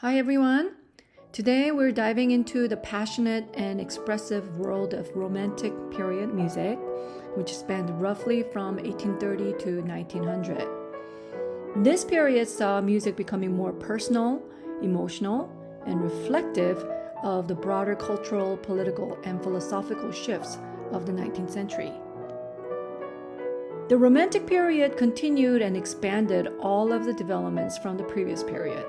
Hi everyone! Today we're diving into the passionate and expressive world of Romantic period music, which spanned roughly from 1830 to 1900. This period saw music becoming more personal, emotional, and reflective of the broader cultural, political, and philosophical shifts of the 19th century. The Romantic period continued and expanded all of the developments from the previous period.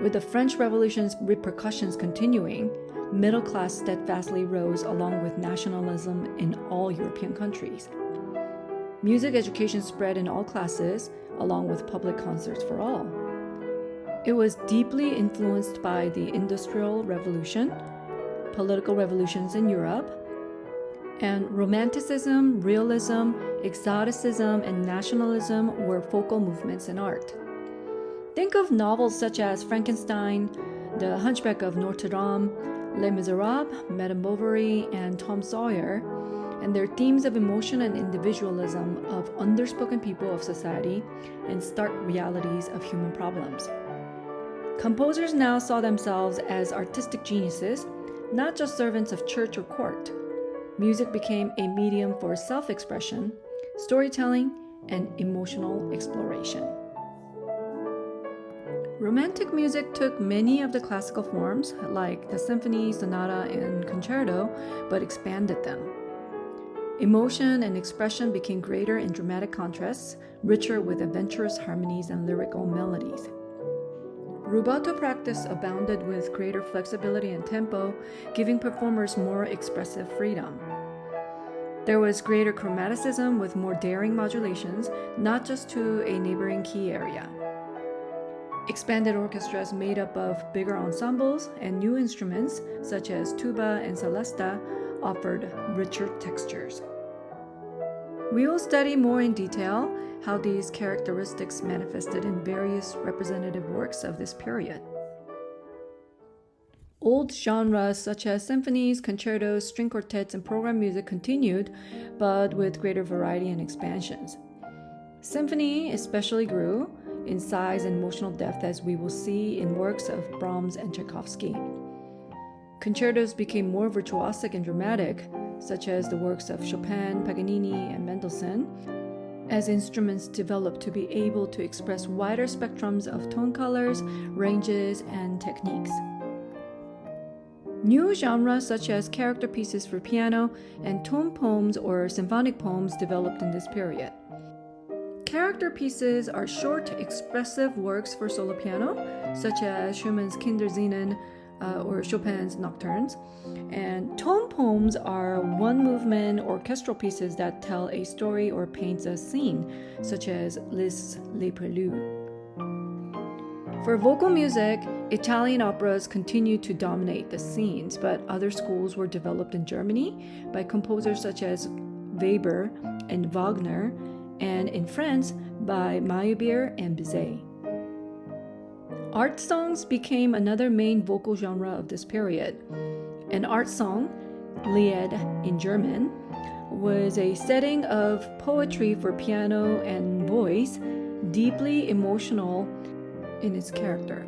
With the French Revolution's repercussions continuing, middle class steadfastly rose along with nationalism in all European countries. Music education spread in all classes, along with public concerts for all. It was deeply influenced by the Industrial Revolution, political revolutions in Europe, and Romanticism, Realism, Exoticism, and Nationalism were focal movements in art. Think of novels such as Frankenstein, The Hunchback of Notre Dame, Les Miserables, Madame Bovary, and Tom Sawyer, and their themes of emotion and individualism, of underspoken people of society, and stark realities of human problems. Composers now saw themselves as artistic geniuses, not just servants of church or court. Music became a medium for self-expression, storytelling, and emotional exploration. Romantic music took many of the classical forms, like the symphony, sonata, and concerto, but expanded them. Emotion and expression became greater in dramatic contrasts, richer with adventurous harmonies and lyrical melodies. Rubato practice abounded with greater flexibility and tempo, giving performers more expressive freedom. There was greater chromaticism with more daring modulations, not just to a neighboring key area. Expanded orchestras made up of bigger ensembles and new instruments, such as tuba and celesta, offered richer textures. We will study more in detail how these characteristics manifested in various representative works of this period. Old genres such as symphonies, concertos, string quartets, and program music continued, but with greater variety and expansions. Symphony especially grew in size and emotional depth, as we will see in works of Brahms and Tchaikovsky. Concertos became more virtuosic and dramatic, such as the works of Chopin, Paganini, and Mendelssohn, as instruments developed to be able to express wider spectrums of tone colors, ranges, and techniques. New genres such as character pieces for piano and tone poems or symphonic poems developed in this period. Character pieces are short, expressive works for solo piano, such as Schumann's Kindersingen or Chopin's Nocturnes. And tone poems are one-movement orchestral pieces that tell a story or paints a scene, such as Liszt's Les Préludes. For vocal music, Italian operas continued to dominate the scenes, but other schools were developed in Germany by composers such as Weber and Wagner, and in France by Meyerbeer and Bizet. Art songs became another main vocal genre of this period. An art song, Lied in German, was a setting of poetry for piano and voice, deeply emotional in its character.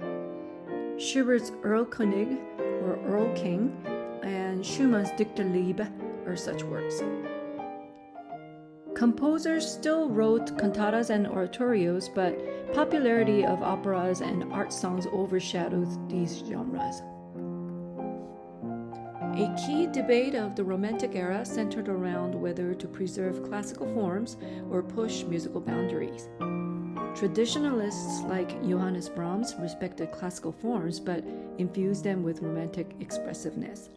Schubert's Erlkönig or Earl King and Schumann's Dichterliebe are such works. Composers still wrote cantatas and oratorios, but popularity of operas and art songs overshadowed these genres. A key debate of the Romantic era centered around whether to preserve classical forms or push musical boundaries. Traditionalists like Johannes Brahms respected classical forms but infused them with romantic expressiveness.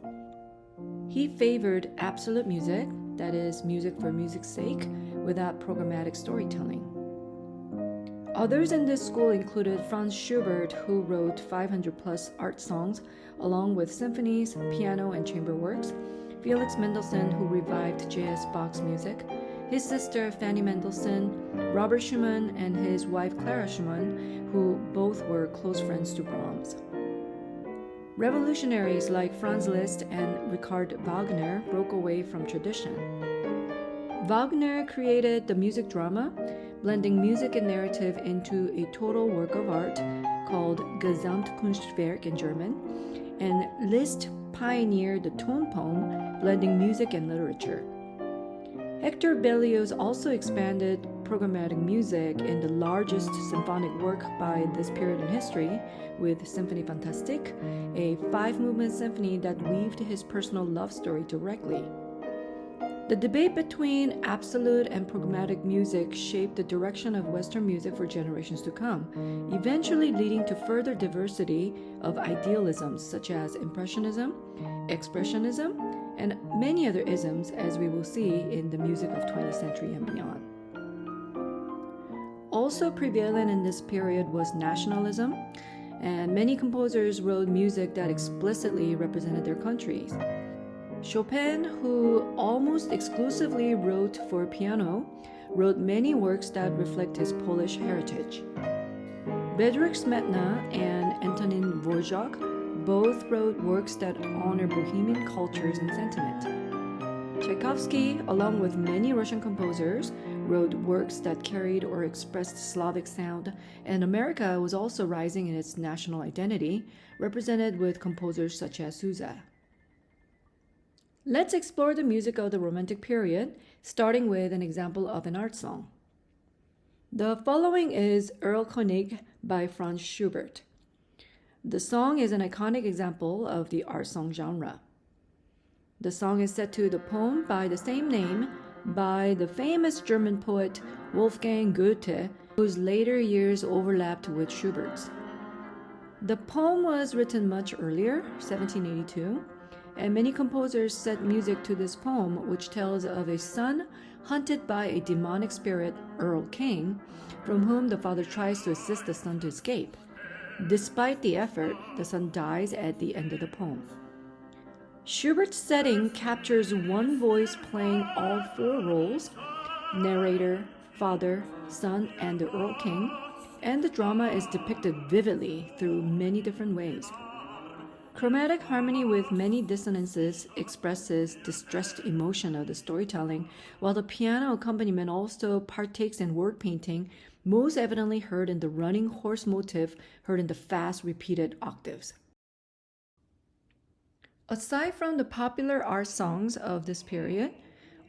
He favored absolute music, that is, music for music's sake, without programmatic storytelling. Others in this school included Franz Schubert, who wrote 500-plus art songs, along with symphonies, piano, and chamber works, Felix Mendelssohn, who revived J.S. Bach's music, his sister Fanny Mendelssohn, Robert Schumann, and his wife Clara Schumann, who both were close friends to Brahms. Revolutionaries like Franz Liszt and Richard Wagner broke away from tradition. Wagner created the music drama, blending music and narrative into a total work of art called called Gesamtkunstwerk in German, and Liszt pioneered the tone poem, blending music and literature. Hector Berlioz also expanded programmatic music in the largest symphonic work by this period in history, with Symphonie Fantastique, a 5-movement symphony that weaved his personal love story directly. The debate between absolute and programmatic music shaped the direction of Western music for generations to come, eventually leading to further diversity of idealisms such as Impressionism, Expressionism, and many other isms, as we will see in the music of 20th century and beyond. Also prevalent in this period was nationalism, and many composers wrote music that explicitly represented their countries. Chopin, who almost exclusively wrote for piano, wrote many works that reflect his Polish heritage. Bedřich Smetana and Antonin Dvorak both wrote works that honor Bohemian cultures and sentiment. Tchaikovsky, along with many Russian composers, wrote works that carried or expressed Slavic sound, and America was also rising in its national identity, represented with composers such as Sousa. Let's explore the music of the Romantic period, starting with an example of an art song. The following is Erlkönig by Franz Schubert. The song is an iconic example of the art song genre. The song is set to the poem by the same name by the famous German poet Wolfgang Goethe, whose later years overlapped with Schubert's. The poem was written much earlier, 1782, and many composers set music to this poem, which tells of a son hunted by a demonic spirit, Erlkönig, from whom the father tries to assist the son to escape. Despite the effort, the son dies at the end of the poem. Schubert's setting captures one voice playing all 4 roles: narrator, father, son, and the Erlkönig, and the drama is depicted vividly through many different ways. Chromatic harmony with many dissonances expresses distressed emotion of the storytelling, while the piano accompaniment also partakes in word painting, most evidently heard in the running horse motif heard in the fast repeated octaves. Aside from the popular art songs of this period,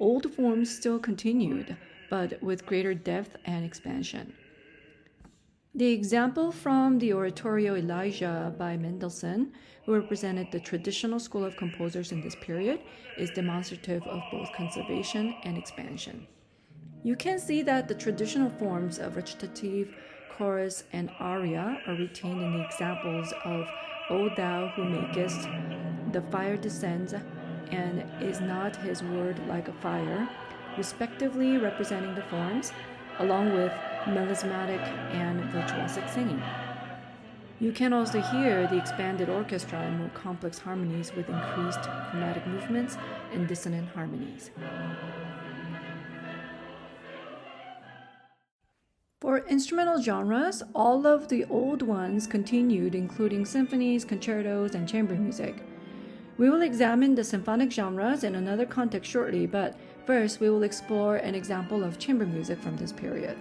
old forms still continued, but with greater depth and expansion. The example from the Oratorio Elijah by Mendelssohn, who represented the traditional school of composers in this period, is demonstrative of both conservation and expansion. You can see that the traditional forms of recitative, chorus, and aria are retained in the examples of O Thou Who Makest, The Fire Descends, and Is Not His Word Like a Fire, respectively representing the forms, along with melismatic and virtuosic singing. You can also hear the expanded orchestra and more complex harmonies with increased chromatic movements and dissonant harmonies. For instrumental genres, all of the old ones continued, including symphonies, concertos, and chamber music. We will examine the symphonic genres in another context shortly, but first we will explore an example of chamber music from this period.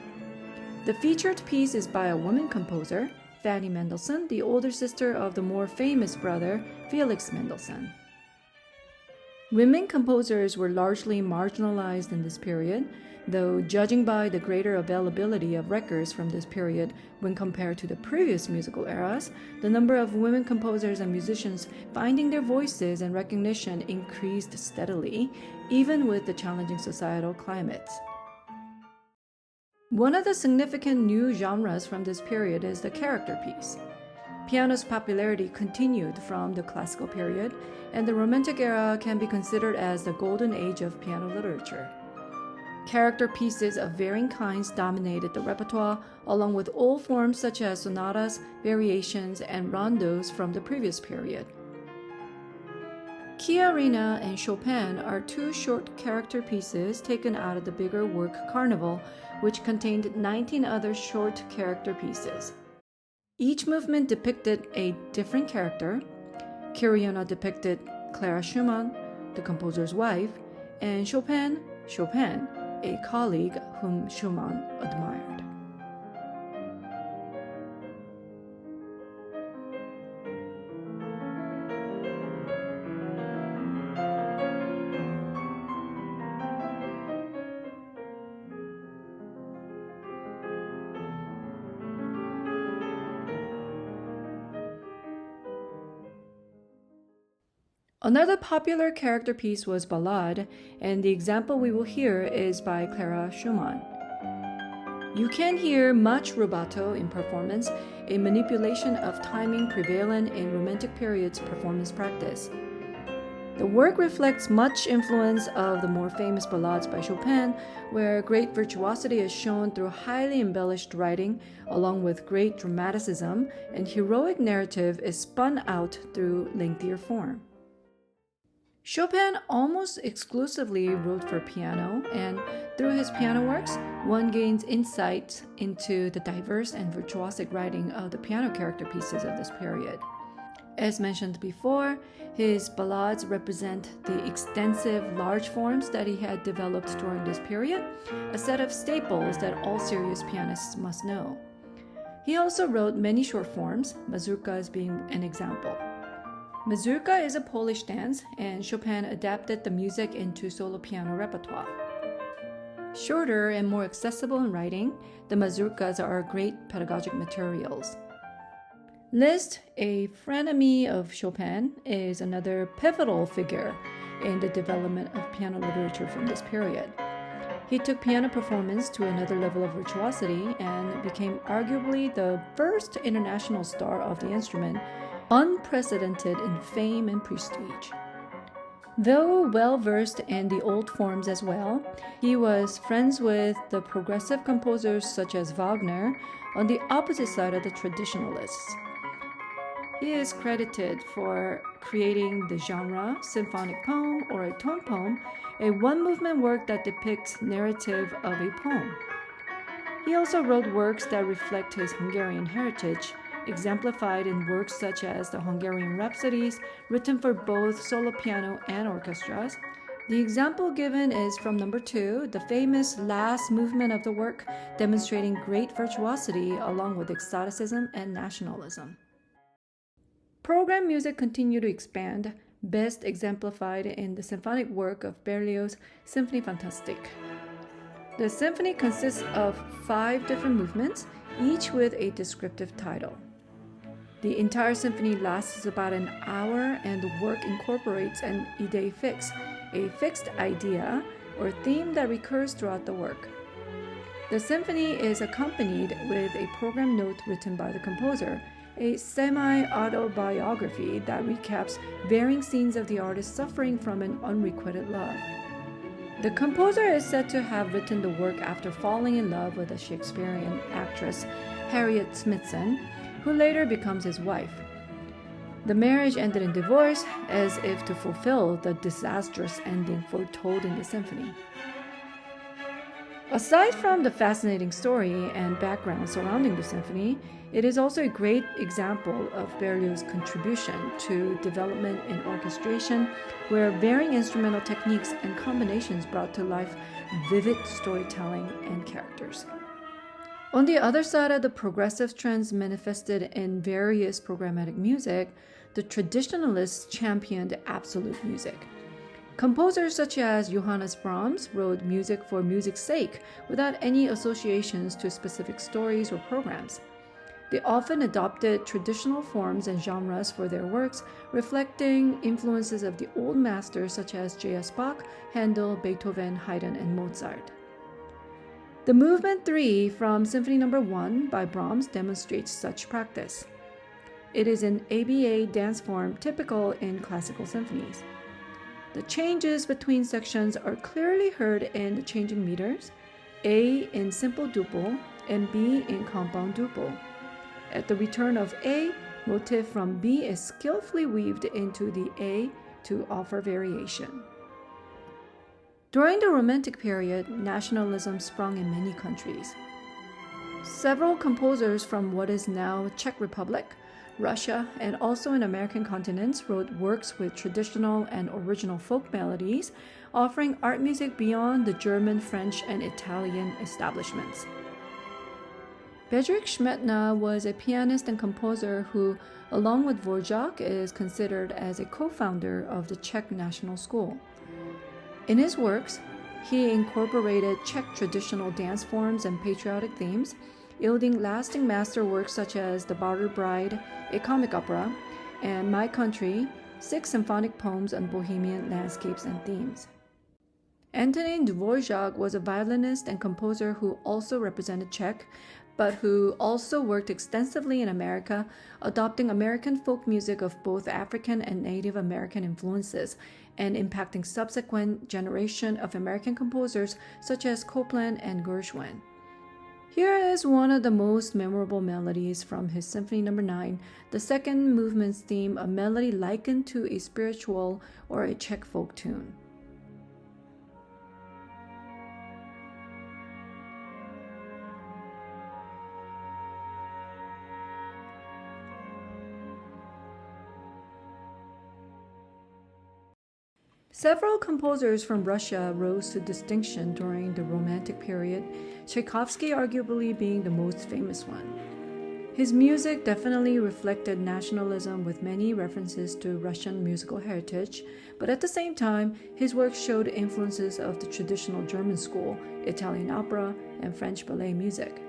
The featured piece is by a woman composer, Fanny Mendelssohn, the older sister of the more famous brother, Felix Mendelssohn. Women composers were largely marginalized in this period, though judging by the greater availability of records from this period when compared to the previous musical eras, the number of women composers and musicians finding their voices and recognition increased steadily, even with the challenging societal climates. One of the significant new genres from this period is the character piece. Piano's popularity continued from the classical period, and the Romantic era can be considered as the golden age of piano literature. Character pieces of varying kinds dominated the repertoire, along with old forms such as sonatas, variations, and rondos from the previous period. Chiarina and Chopin are 2 short character pieces taken out of the bigger work Carnival, which contained 19 other short character pieces. Each movement depicted a different character. Chiarina depicted Clara Schumann, the composer's wife, and Chopin, a colleague whom Schumann admired. Another popular character piece was Ballade, and the example we will hear is by Clara Schumann. You can hear much rubato in performance, a manipulation of timing prevalent in Romantic period's performance practice. The work reflects much influence of the more famous ballades by Chopin, where great virtuosity is shown through highly embellished writing, along with great dramaticism, and heroic narrative is spun out through lengthier form. Chopin almost exclusively wrote for piano, and through his piano works, one gains insight into the diverse and virtuosic writing of the piano character pieces of this period. As mentioned before, his ballades represent the extensive large forms that he had developed during this period, a set of staples that all serious pianists must know. He also wrote many short forms, mazurkas being an example. Mazurka is a Polish dance, and Chopin adapted the music into solo piano repertoire. Shorter and more accessible in writing, the mazurkas are great pedagogic materials. Liszt, a frenemy of Chopin, is another pivotal figure in the development of piano literature from this period. He took piano performance to another level of virtuosity and became arguably the first international star of the instrument, unprecedented in fame and prestige. Though well-versed in the old forms as well, he was friends with the progressive composers such as Wagner on the opposite side of the traditionalists. He is credited for creating the genre symphonic poem or a tone poem, a one-movement work that depicts narrative of a poem. He also wrote works that reflect his Hungarian heritage, exemplified in works such as the Hungarian Rhapsodies, written for both solo piano and orchestras. The example given is from number 2, the famous last movement of the work, demonstrating great virtuosity along with exoticism and nationalism. Program music continued to expand, best exemplified in the symphonic work of Berlioz' Symphonie Fantastique. The symphony consists of 5 different movements, each with a descriptive title. The entire symphony lasts about an hour, and the work incorporates an idée fixe, a fixed idea or theme that recurs throughout the work. The symphony is accompanied with a program note written by the composer, a semi-autobiography that recaps varying scenes of the artist suffering from an unrequited love. The composer is said to have written the work after falling in love with a Shakespearean actress, Harriet Smithson, who later becomes his wife. The marriage ended in divorce, as if to fulfill the disastrous ending foretold in the symphony. Aside from the fascinating story and background surrounding the symphony, it is also a great example of Berlioz's contribution to development in orchestration, where varying instrumental techniques and combinations brought to life vivid storytelling and characters. On the other side of the progressive trends manifested in various programmatic music, the traditionalists championed absolute music. Composers such as Johannes Brahms wrote music for music's sake without any associations to specific stories or programs. They often adopted traditional forms and genres for their works, reflecting influences of the old masters such as J.S. Bach, Handel, Beethoven, Haydn, and Mozart. The Movement 3 from Symphony No. 1 by Brahms demonstrates such practice. It is an ABA dance form typical in classical symphonies. The changes between sections are clearly heard in the changing meters, A in simple duple and B in compound duple. At the return of A, motif from B is skillfully weaved into the A to offer variation. During the Romantic period, nationalism sprung in many countries. Several composers from what is now Czech Republic, Russia, and also in American continents wrote works with traditional and original folk melodies, offering art music beyond the German, French, and Italian establishments. Bedřich Smetana was a pianist and composer who, along with Dvorak, is considered as a co-founder of the Czech National School. In his works, he incorporated Czech traditional dance forms and patriotic themes, yielding lasting masterworks such as The Battered Bride, a comic opera, and My Country, 6 symphonic poems on Bohemian landscapes and themes. Antonin Dvorak was a violinist and composer who also represented Czech, but who also worked extensively in America, adopting American folk music of both African and Native American influences, and impacting subsequent generation of American composers such as Copland and Gershwin. Here is one of the most memorable melodies from his Symphony No. 9, the second movement's theme, a melody likened to a spiritual or a Czech folk tune. Several composers from Russia rose to distinction during the Romantic period, Tchaikovsky arguably being the most famous one. His music definitely reflected nationalism with many references to Russian musical heritage, but at the same time, his work showed influences of the traditional German school, Italian opera, and French ballet music.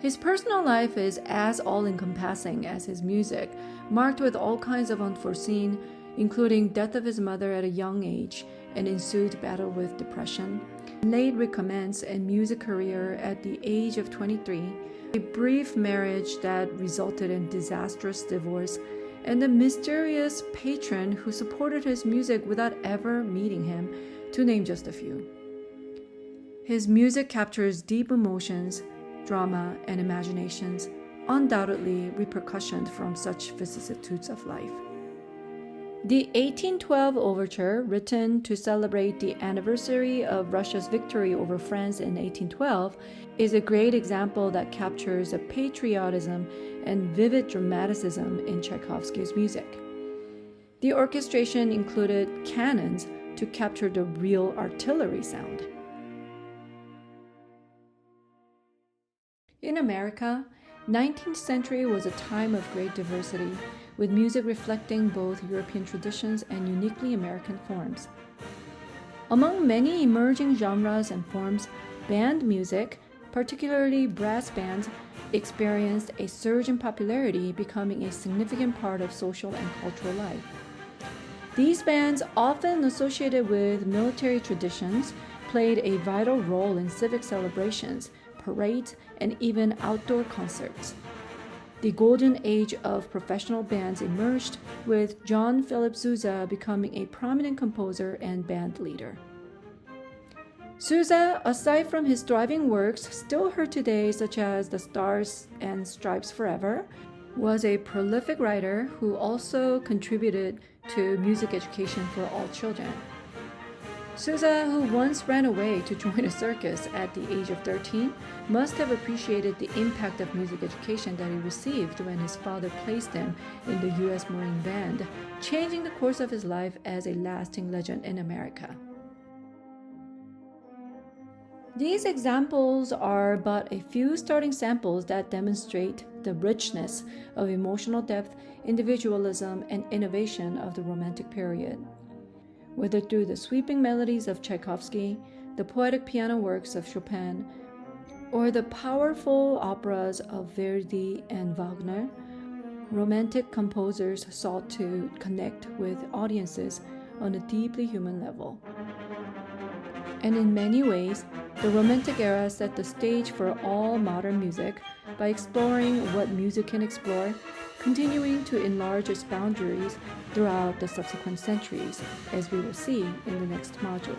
His personal life is as all-encompassing as his music, marked with all kinds of unforeseen, including death of his mother at a young age, an ensued battle with depression, late recommence and music career at the age of 23, a brief marriage that resulted in disastrous divorce, and a mysterious patron who supported his music without ever meeting him, to name just a few. His music captures deep emotions, drama, and imaginations, undoubtedly repercussioned from such vicissitudes of life. The 1812 overture, written to celebrate the anniversary of Russia's victory over France in 1812, is a great example that captures the patriotism and vivid dramaticism in Tchaikovsky's music. The orchestration included cannons to capture the real artillery sound. In America, 19th century was a time of great diversity, with music reflecting both European traditions and uniquely American forms. Among many emerging genres and forms, band music, particularly brass bands, experienced a surge in popularity, becoming a significant part of social and cultural life. These bands, often associated with military traditions, played a vital role in civic celebrations, parades, and even outdoor concerts. The golden age of professional bands emerged, with John Philip Sousa becoming a prominent composer and band leader. Sousa, aside from his thriving works still heard today, such as The Stars and Stripes Forever, was a prolific writer who also contributed to music education for all children. Sousa, who once ran away to join a circus at the age of 13, must have appreciated the impact of music education that he received when his father placed him in the U.S. Marine Band, changing the course of his life as a lasting legend in America. These examples are but a few starting samples that demonstrate the richness of emotional depth, individualism, and innovation of the Romantic period. Whether through the sweeping melodies of Tchaikovsky, the poetic piano works of Chopin, or the powerful operas of Verdi and Wagner, Romantic composers sought to connect with audiences on a deeply human level. And in many ways, the Romantic era set the stage for all modern music by exploring what music can explore, continuing to enlarge its boundaries throughout the subsequent centuries, as we will see in the next module.